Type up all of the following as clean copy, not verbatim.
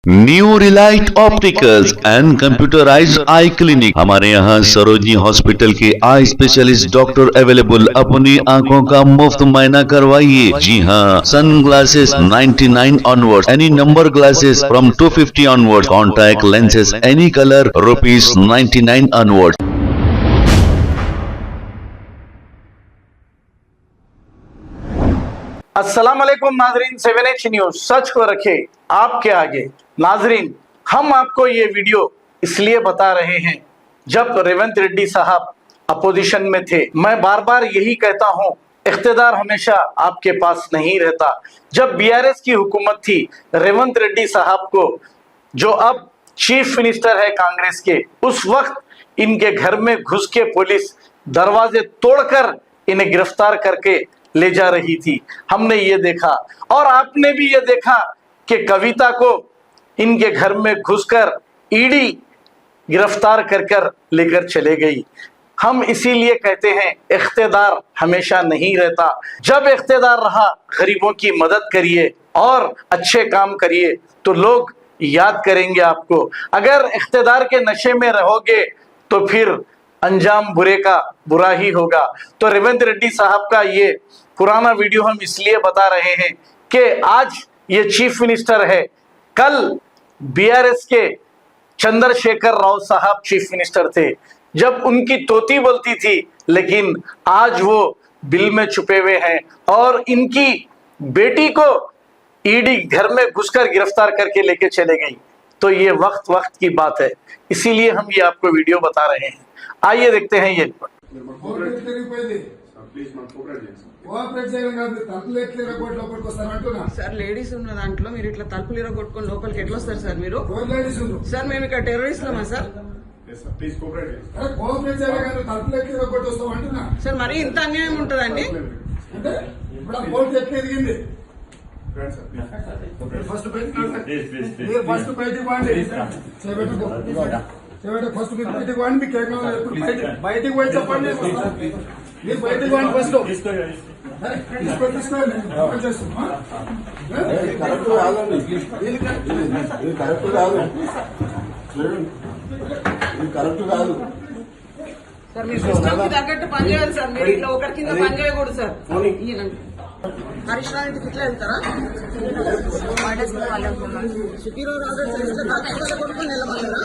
New Relight Opticals and computerised eye clinic. हमारे यहाँ Sarojini hospital के आई स्पेशलिस्ट डॉक्टर अवेलेबल। अपनी आंखों का मुफ्त मुआयना करवाइए। जी हाँ, sunglasses 99 onward, any number glasses from 250 onward, contact lenses any colour ₹99 onward. अस्सलाम वालेकुम नाजरीन, 7H न्यूज सच को रखे आपके आगे। नाजरीन, हम आपको ये वीडियो इसलिए बता रहे हैं, जब रेवंत रेड्डी साहब अपोजिशन में थे, मैं बार बार यही कहता हूं, इख्तिदार हमेशा आपके पास नहीं रहता। जब बीआरएस की हुकूमत थी, रेवंत रेड्डी साहब को, जो अब चीफ मिनिस्टर है कांग्रेस के, उस वक्त इनके घर में घुस के पुलिस दरवाजे तोड़कर इन्हें गिरफ्तार करके ले जा रही थी। हमने ये देखा और आपने भी ये देखा कि कविता को इनके घर में घुसकर ईडी गिरफ्तार कर लेकर चले गई। हम इसीलिए कहते हैं, इख्तिदार हमेशा नहीं रहता। जब इख्तिदार रहा, गरीबों की मदद करिए और अच्छे काम करिए तो लोग याद करेंगे आपको। अगर इख्तिदार के नशे में रहोगे तो फिर अंजाम बुरे का बुरा ही होगा। तो रेवंत रेड्डी साहब का ये पुराना वीडियो हम इसलिए बता रहे हैं कि आज ये चीफ मिनिस्टर है, कल बीआरएस के चंद्रशेखर राव साहब चीफ मिनिस्टर थे, जब उनकी तोती बोलती थी, लेकिन आज वो बिल में छुपे हुए हैं और इनकी बेटी को ईडी घर में घुसकर गिरफ्तार करके लेके चले गई। तो ये वक्त की बात है, इसीलिए हम ये आपको वीडियो बता रहे हैं। आइए देखते हैं ये। సార్ లేడీస్ ఉన్న దాంట్లో మీరు ఇట్లా తలుపులు ఇరగొట్టుకొని లోపలికి ఎట్లా వస్తారు సార్? మీరు సార్ మేము ఇక్కడ టెర్రరిస్ట్లమా సార్? సార్ మరి ఇంత అన్యాయం ఉంటుందండి? ఫస్ట్ బయటకు పోండి, మీకు బయటకు పోయి చెప్పండి. మీరు బయటకు పోండి ఫస్ట్. కరెక్ట్ కాదు సార్, మీ సిస్టమ్ కి తగ్గట్టు పని చేయాలి సార్. మీరు ఇట్లా ఒకరి కింద పని చేయకూడదు సార్. హరీష్ రావు ఇంటికి ఇట్లా వెళ్తారా? సుఖీరావు రాజు కొడుకుని వెళ్ళమన్నారా?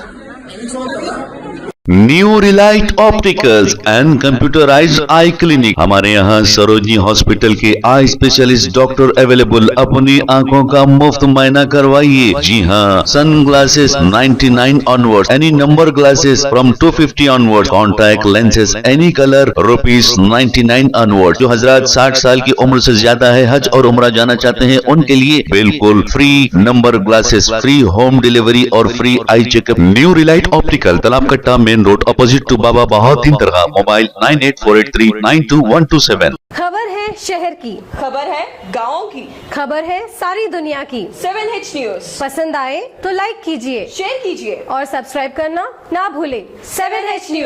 New Relight Opticals and computerised eye clinic. हमारे यहाँ सरोजनी हॉस्पिटल के आई स्पेशलिस्ट डॉक्टर अवेलेबल। अपनी आंखों का मुफ्त मुआयना करवाइए। जी हाँ, sunglasses 99 onward, any number glasses from 250 onward, contact lenses any colour ₹99 onward. जो हजरात 60 साल की उम्र से ज्यादा है, हज और उम्रा जाना चाहते हैं, उनके लिए बिल्कुल free number glasses, free home delivery और free eye checkup. New Relight Optical, Talab Katta, main road, opposite to Baba Bahauddin दरगाह। मोबाइल 9848392127। खबर है शहर की, खबर है गाँव की, खबर है सारी दुनिया की। 7H न्यूज पसंद आए तो लाइक कीजिए, शेयर कीजिए और सब्सक्राइब करना ना भूले। 7H news.